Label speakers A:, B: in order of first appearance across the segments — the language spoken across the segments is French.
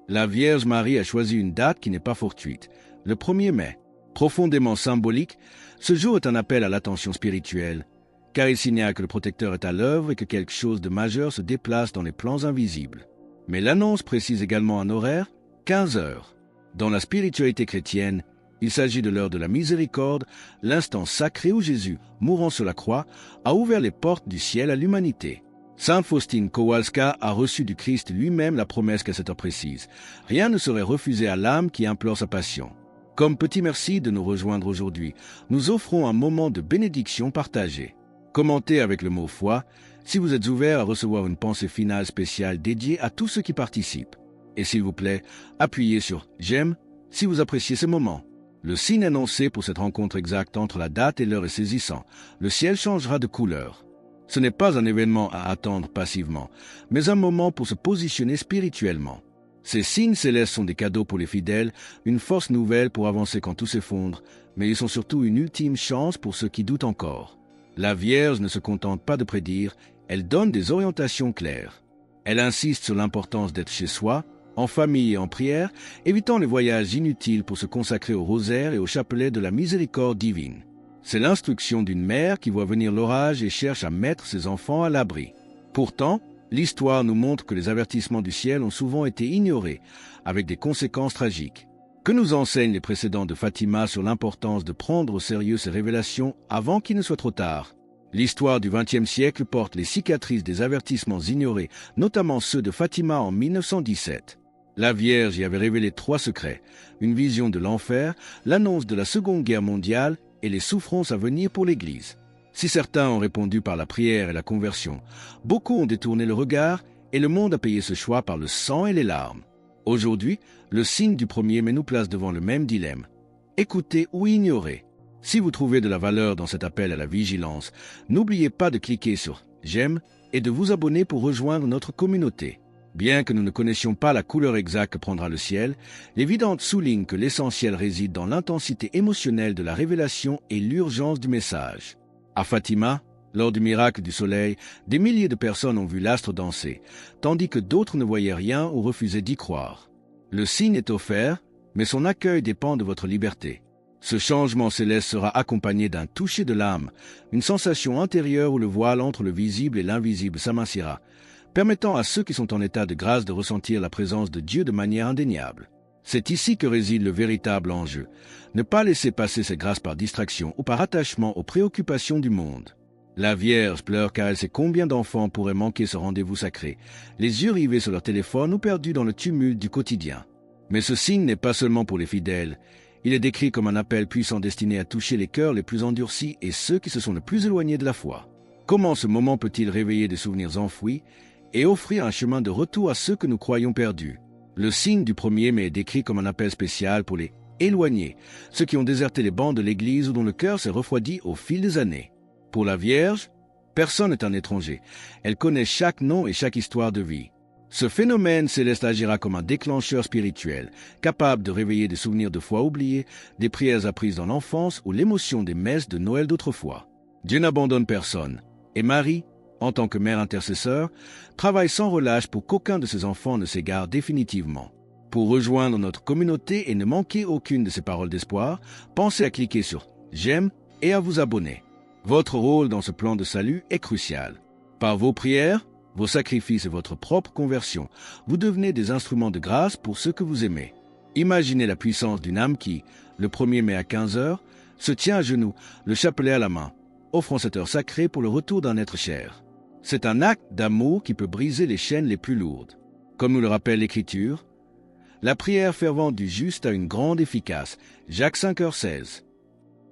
A: La Vierge Marie a choisi une date qui n'est pas fortuite, le 1er mai. Profondément symbolique, ce jour est un appel à l'attention spirituelle, car il signale que le protecteur est à l'œuvre et que quelque chose de majeur se déplace dans les plans invisibles. Mais l'annonce précise également un horaire, 15 heures. Dans la spiritualité chrétienne, il s'agit de l'heure de la miséricorde, l'instant sacré où Jésus, mourant sur la croix, a ouvert les portes du ciel à l'humanité. Sainte Faustine Kowalska a reçu du Christ lui-même la promesse qu'à cette heure précise. Rien ne serait refusé à l'âme qui implore sa passion. Comme petit merci de nous rejoindre aujourd'hui, nous offrons un moment de bénédiction partagée. Commentez avec le mot foi si vous êtes ouvert à recevoir une pensée finale spéciale dédiée à tous ceux qui participent. Et s'il vous plaît, appuyez sur « J'aime » si vous appréciez ce moment. Le signe annoncé pour cette rencontre exacte entre la date et l'heure est saisissant. Le ciel changera de couleur. Ce n'est pas un événement à attendre passivement, mais un moment pour se positionner spirituellement. Ces signes célestes sont des cadeaux pour les fidèles, une force nouvelle pour avancer quand tout s'effondre, mais ils sont surtout une ultime chance pour ceux qui doutent encore. La Vierge ne se contente pas de prédire, elle donne des orientations claires. Elle insiste sur l'importance d'être chez soi, en famille et en prière, évitant les voyages inutiles pour se consacrer au rosaire et au chapelet de la miséricorde divine. C'est l'instruction d'une mère qui voit venir l'orage et cherche à mettre ses enfants à l'abri. Pourtant, l'histoire nous montre que les avertissements du ciel ont souvent été ignorés, avec des conséquences tragiques. Que nous enseignent les précédents de Fatima sur l'importance de prendre au sérieux ces révélations avant qu'il ne soit trop tard? L'histoire du XXe siècle porte les cicatrices des avertissements ignorés, notamment ceux de Fatima en 1917. La Vierge y avait révélé 3 secrets, une vision de l'enfer, l'annonce de la Seconde Guerre mondiale et les souffrances à venir pour l'Église. Si certains ont répondu par la prière et la conversion, beaucoup ont détourné le regard et le monde a payé ce choix par le sang et les larmes. Aujourd'hui, le signe du 1er mai nous place devant le même dilemme. Écouter ou ignorer. Si vous trouvez de la valeur dans cet appel à la vigilance, n'oubliez pas de cliquer sur « J'aime » et de vous abonner pour rejoindre notre communauté. Bien que nous ne connaissions pas la couleur exacte que prendra le ciel, les videntes soulignent que l'essentiel réside dans l'intensité émotionnelle de la révélation et l'urgence du message. À Fatima, lors du miracle du soleil, des milliers de personnes ont vu l'astre danser, tandis que d'autres ne voyaient rien ou refusaient d'y croire. Le signe est offert, mais son accueil dépend de votre liberté. Ce changement céleste sera accompagné d'un toucher de l'âme, une sensation intérieure où le voile entre le visible et l'invisible s'amincira, permettant à ceux qui sont en état de grâce de ressentir la présence de Dieu de manière indéniable. C'est ici que réside le véritable enjeu. Ne pas laisser passer ces grâces par distraction ou par attachement aux préoccupations du monde. La Vierge pleure car elle sait combien d'enfants pourraient manquer ce rendez-vous sacré, les yeux rivés sur leur téléphone ou perdus dans le tumulte du quotidien. Mais ce signe n'est pas seulement pour les fidèles. Il est décrit comme un appel puissant destiné à toucher les cœurs les plus endurcis et ceux qui se sont le plus éloignés de la foi. Comment ce moment peut-il réveiller des souvenirs enfouis et offrir un chemin de retour à ceux que nous croyons perdus? Le signe du 1er mai est décrit comme un appel spécial pour les éloignés, ceux qui ont déserté les bancs de l'Église ou dont le cœur s'est refroidi au fil des années. Pour la Vierge, personne n'est un étranger. Elle connaît chaque nom et chaque histoire de vie. Ce phénomène céleste agira comme un déclencheur spirituel, capable de réveiller des souvenirs de foi oubliés, des prières apprises dans l'enfance ou l'émotion des messes de Noël d'autrefois. Dieu n'abandonne personne, et Marie, en tant que mère intercesseur, travaille sans relâche pour qu'aucun de ses enfants ne s'égare définitivement. Pour rejoindre notre communauté et ne manquer aucune de ces paroles d'espoir, pensez à cliquer sur « J'aime » et à vous abonner. Votre rôle dans ce plan de salut est crucial. Par vos prières, vos sacrifices et votre propre conversion, vous devenez des instruments de grâce pour ceux que vous aimez. Imaginez la puissance d'une âme qui, le 1er mai à 15 heures, se tient à genoux, le chapelet à la main, offrant cette heure sacrée pour le retour d'un être cher. C'est un acte d'amour qui peut briser les chaînes les plus lourdes. Comme nous le rappelle l'Écriture, la prière fervente du juste a une grande efficace, Jacques 5h16.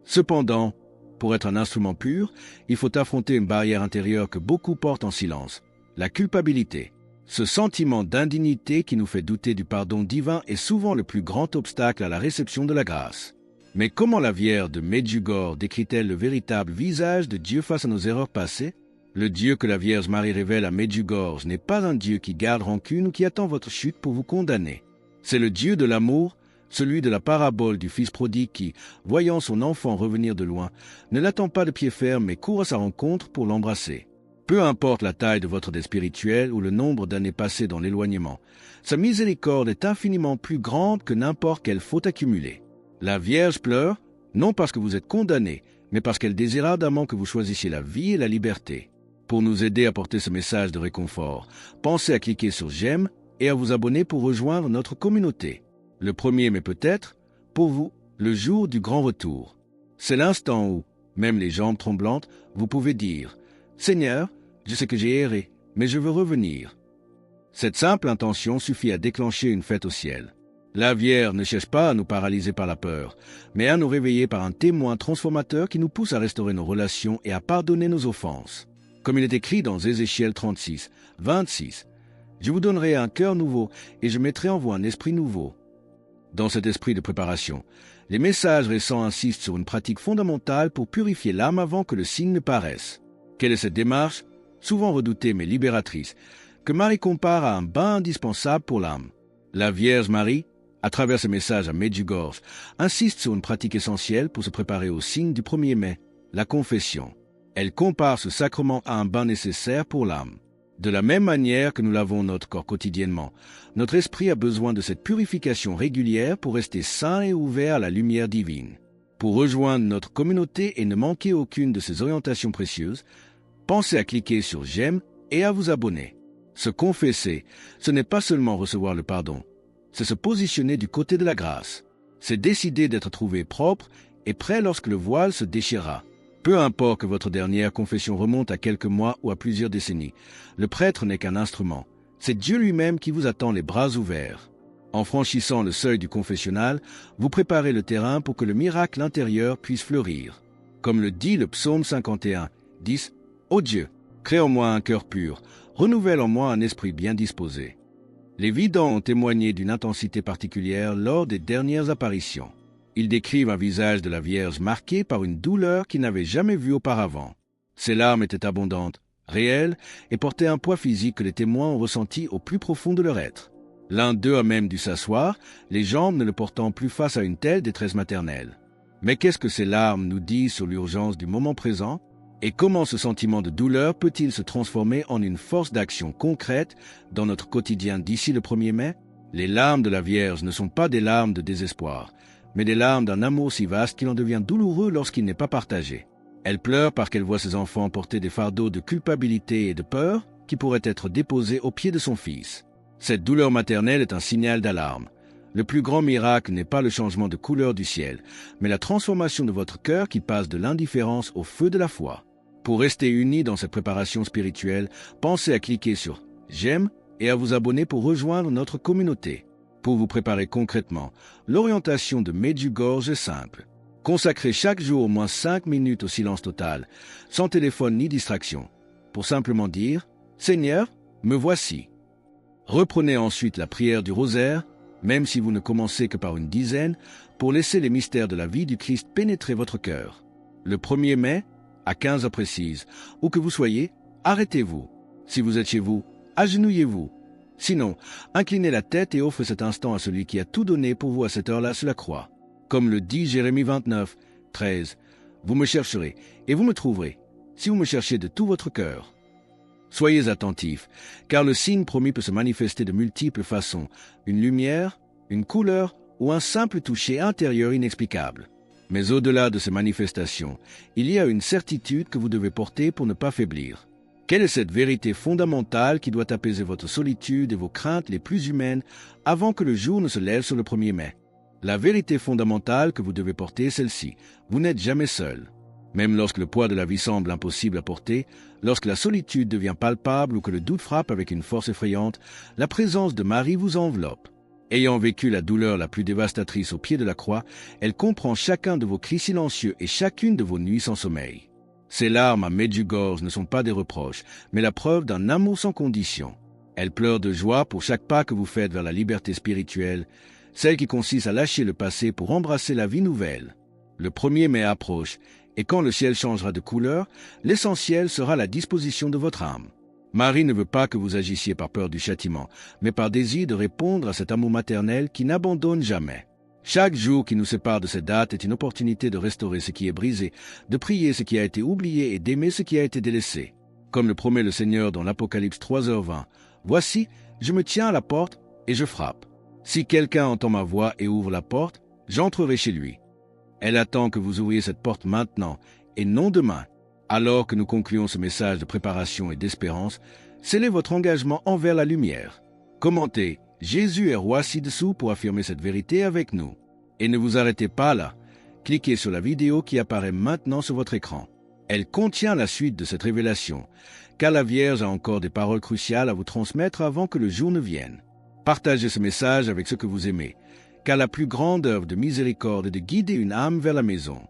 A: Cependant, pour être un instrument pur, il faut affronter une barrière intérieure que beaucoup portent en silence, la culpabilité. Ce sentiment d'indignité qui nous fait douter du pardon divin est souvent le plus grand obstacle à la réception de la grâce. Mais comment la Vierge de Medjugorje décrit-elle le véritable visage de Dieu face à nos erreurs passées? Le Dieu que la Vierge Marie révèle à Medjugorje n'est pas un Dieu qui garde rancune ou qui attend votre chute pour vous condamner. C'est le Dieu de l'amour, celui de la parabole du fils prodigue qui, voyant son enfant revenir de loin, ne l'attend pas de pied ferme mais court à sa rencontre pour l'embrasser. Peu importe la taille de votre dette spirituelle ou le nombre d'années passées dans l'éloignement, sa miséricorde est infiniment plus grande que n'importe quelle faute accumulée. La Vierge pleure, non parce que vous êtes condamné, mais parce qu'elle désire ardemment que vous choisissiez la vie et la liberté. Pour nous aider à porter ce message de réconfort, pensez à cliquer sur « J'aime » et à vous abonner pour rejoindre notre communauté. Le 1er mai peut-être, pour vous, le jour du grand retour. C'est l'instant où, même les jambes tremblantes, vous pouvez dire « Seigneur, je sais que j'ai erré, mais je veux revenir. » Cette simple intention suffit à déclencher une fête au ciel. La Vierge ne cherche pas à nous paralyser par la peur, mais à nous réveiller par un témoin transformateur qui nous pousse à restaurer nos relations et à pardonner nos offenses. Comme il est écrit dans Ézéchiel 36, 26, « Je vous donnerai un cœur nouveau et je mettrai en vous un esprit nouveau. » Dans cet esprit de préparation, les messages récents insistent sur une pratique fondamentale pour purifier l'âme avant que le signe ne paraisse. Quelle est cette démarche, souvent redoutée mais libératrice, que Marie compare à un bain indispensable pour l'âme? La Vierge Marie, à travers ce message à Medjugorje, insiste sur une pratique essentielle pour se préparer au signe du 1er mai, la confession. Elle compare ce sacrement à un bain nécessaire pour l'âme. De la même manière que nous lavons notre corps quotidiennement, notre esprit a besoin de cette purification régulière pour rester sain et ouvert à la lumière divine. Pour rejoindre notre communauté et ne manquer aucune de ces orientations précieuses, pensez à cliquer sur « J'aime » et à vous abonner. Se confesser, ce n'est pas seulement recevoir le pardon, c'est se positionner du côté de la grâce. C'est décider d'être trouvé propre et prêt lorsque le voile se déchirera. Peu importe que votre dernière confession remonte à quelques mois ou à plusieurs décennies, le prêtre n'est qu'un instrument. C'est Dieu lui-même qui vous attend les bras ouverts. En franchissant le seuil du confessionnal, vous préparez le terrain pour que le miracle intérieur puisse fleurir. Comme le dit le psaume 51, 10, « Ô Dieu, crée en moi un cœur pur, renouvelle en moi un esprit bien disposé. » Les vidants ont témoigné d'une intensité particulière lors des dernières apparitions. Ils décrivent un visage de la Vierge marqué par une douleur qu'ils n'avaient jamais vue auparavant. Ses larmes étaient abondantes, réelles, et portaient un poids physique que les témoins ont ressenti au plus profond de leur être. L'un d'eux a même dû s'asseoir, les jambes ne le portant plus face à une telle détresse maternelle. Mais qu'est-ce que ces larmes nous disent sur l'urgence du moment présent? Et comment ce sentiment de douleur peut-il se transformer en une force d'action concrète dans notre quotidien d'ici le 1er mai? Les larmes de la Vierge ne sont pas des larmes de désespoir, mais des larmes d'un amour si vaste qu'il en devient douloureux lorsqu'il n'est pas partagé. Elle pleure parce qu'elle voit ses enfants porter des fardeaux de culpabilité et de peur qui pourraient être déposés aux pieds de son fils. Cette douleur maternelle est un signal d'alarme. Le plus grand miracle n'est pas le changement de couleur du ciel, mais la transformation de votre cœur qui passe de l'indifférence au feu de la foi. Pour rester unis dans cette préparation spirituelle, pensez à cliquer sur « J'aime » et à vous abonner pour rejoindre notre communauté. Pour vous préparer concrètement, l'orientation de Medjugorje est simple. Consacrez chaque jour au moins 5 minutes au silence total, sans téléphone ni distraction, pour simplement dire « Seigneur, me voici ». Reprenez ensuite la prière du rosaire, même si vous ne commencez que par une dizaine, pour laisser les mystères de la vie du Christ pénétrer votre cœur. Le 1er mai, à 15 heures précises, où que vous soyez, arrêtez-vous. Si vous êtes chez vous, agenouillez-vous. Sinon, inclinez la tête et offrez cet instant à celui qui a tout donné pour vous à cette heure-là sur la croix. Comme le dit Jérémie 29, 13, « Vous me chercherez et vous me trouverez, si vous me cherchez de tout votre cœur. » Soyez attentifs, car le signe promis peut se manifester de multiples façons, une lumière, une couleur ou un simple toucher intérieur inexplicable. Mais au-delà de ces manifestations, il y a une certitude que vous devez porter pour ne pas faiblir. Quelle est cette vérité fondamentale qui doit apaiser votre solitude et vos craintes les plus humaines avant que le jour ne se lève sur le 1er mai? La vérité fondamentale que vous devez porter est celle-ci. Vous n'êtes jamais seul. Même lorsque le poids de la vie semble impossible à porter, lorsque la solitude devient palpable ou que le doute frappe avec une force effrayante, la présence de Marie vous enveloppe. Ayant vécu la douleur la plus dévastatrice au pied de la croix, elle comprend chacun de vos cris silencieux et chacune de vos nuits sans sommeil. Ces larmes à Medjugorje ne sont pas des reproches, mais la preuve d'un amour sans condition. Elle pleure de joie pour chaque pas que vous faites vers la liberté spirituelle, celle qui consiste à lâcher le passé pour embrasser la vie nouvelle. Le 1er mai approche, et quand le ciel changera de couleur, l'essentiel sera la disposition de votre âme. Marie ne veut pas que vous agissiez par peur du châtiment, mais par désir de répondre à cet amour maternel qui n'abandonne jamais. Chaque jour qui nous sépare de cette date est une opportunité de restaurer ce qui est brisé, de prier ce qui a été oublié et d'aimer ce qui a été délaissé. Comme le promet le Seigneur dans l'Apocalypse 3h20, « Voici, je me tiens à la porte et je frappe. Si quelqu'un entend ma voix et ouvre la porte, j'entrerai chez lui. » Elle attend que vous ouvriez cette porte maintenant et non demain. Alors que nous concluons ce message de préparation et d'espérance, scellez votre engagement envers la lumière. Commentez « Jésus est roi ci-dessous » pour affirmer cette vérité avec nous. Et ne vous arrêtez pas là. Cliquez sur la vidéo qui apparaît maintenant sur votre écran. Elle contient la suite de cette révélation, car la Vierge a encore des paroles cruciales à vous transmettre avant que le jour ne vienne. Partagez ce message avec ceux que vous aimez, car la plus grande œuvre de miséricorde est de guider une âme vers la maison.